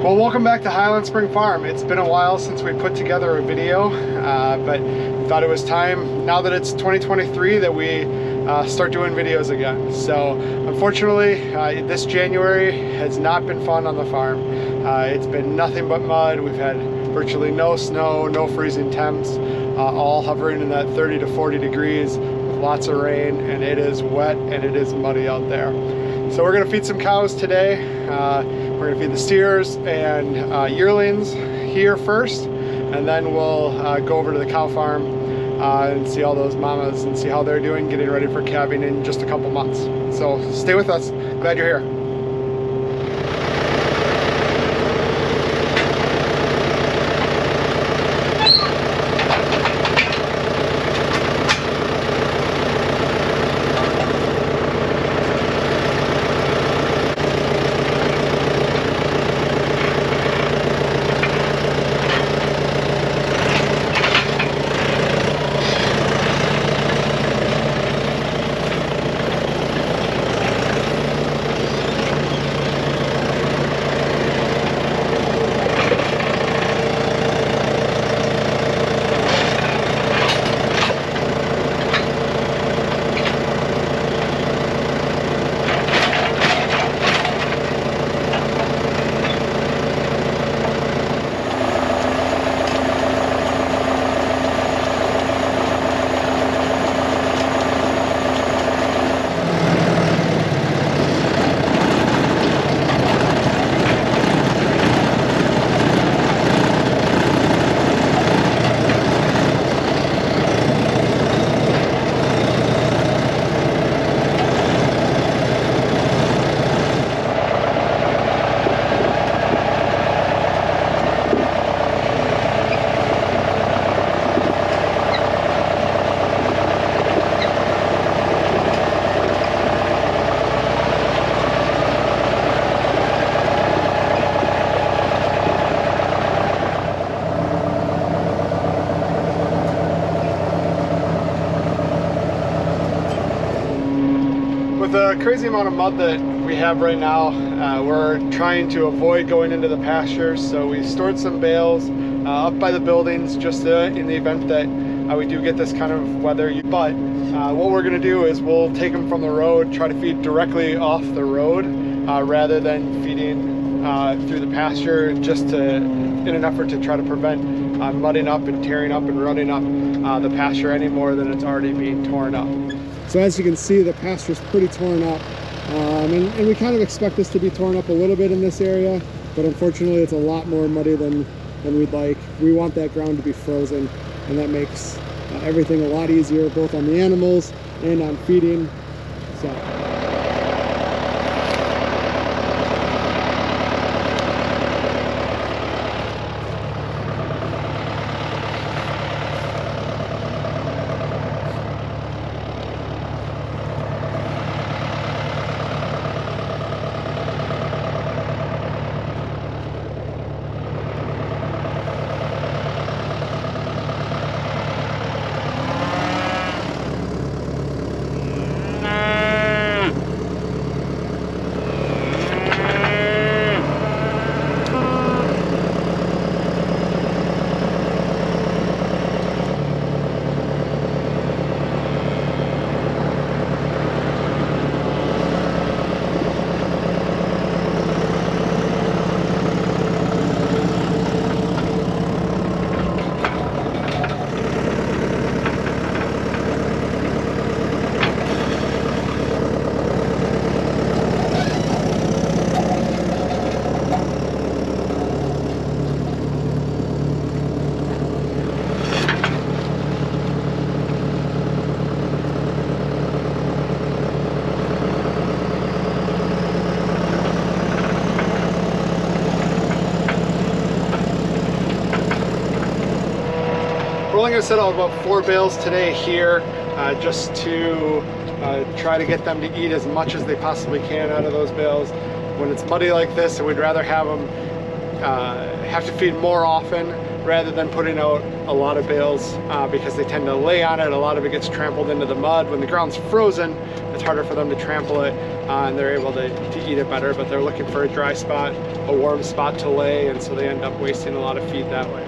Well, welcome back to Highland Spring Farm. It's been a while since we put together a video, but we thought it was time, now that it's 2023, that we start doing videos again. So unfortunately, this January has not been fun on the farm. It's been nothing but mud. We've had virtually no snow, no freezing temps, all hovering in that 30 to 40 degrees with lots of rain, and it is wet and it is muddy out there. So we're gonna feed some cows today. We're gonna feed the steers and yearlings here first, and then we'll go over to the cow farm and see all those mamas and see how they're doing, getting ready for calving in just a couple months. So stay with us. Glad you're here. With the crazy amount of mud that we have right now, we're trying to avoid going into the pastures, so we stored some bales up by the buildings just in the event that we do get this kind of weather. But what we're going to do is we'll take them from the road, try to feed directly off the road rather than feeding through the pasture, just in an effort to try to prevent mudding up and tearing up and rutting up the pasture any more than it's already being torn up. So as you can see, the pasture is pretty torn up, and we kind of expect this to be torn up a little bit in this area, but unfortunately it's a lot more muddy than we'd like. We want that ground to be frozen, and that makes everything a lot easier, both on the animals and on feeding. So. We're only going to set out about 4 bales today here, just to try to get them to eat as much as they possibly can out of those bales. When it's muddy like this, we'd rather have them have to feed more often rather than putting out a lot of bales because they tend to lay on it. A lot of it gets trampled into the mud. When the ground's frozen, it's harder for them to trample it, and they're able to eat it better, but they're looking for a dry spot, a warm spot to lay, and so they end up wasting a lot of feed that way.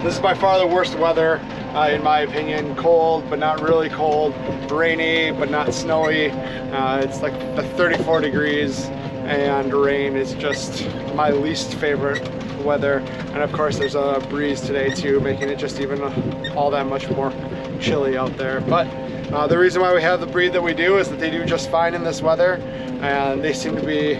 This is by far the worst weather, in my opinion. Cold, but not really cold. Rainy, but not snowy. It's like 34 degrees, and rain is just my least favorite weather. And of course, there's a breeze today too, making it just even all that much more chilly out there. But the reason why we have the breed that we do is that they do just fine in this weather, and they seem to be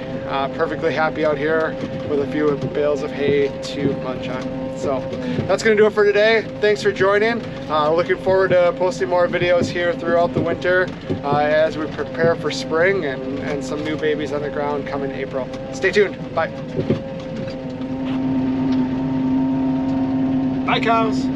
perfectly happy out here with a few bales of hay to munch on. So that's going to do it for today. Thanks for joining. Looking forward to posting more videos here throughout the winter as we prepare for spring and some new babies on the ground coming April. Stay tuned. Bye. Bye, cows.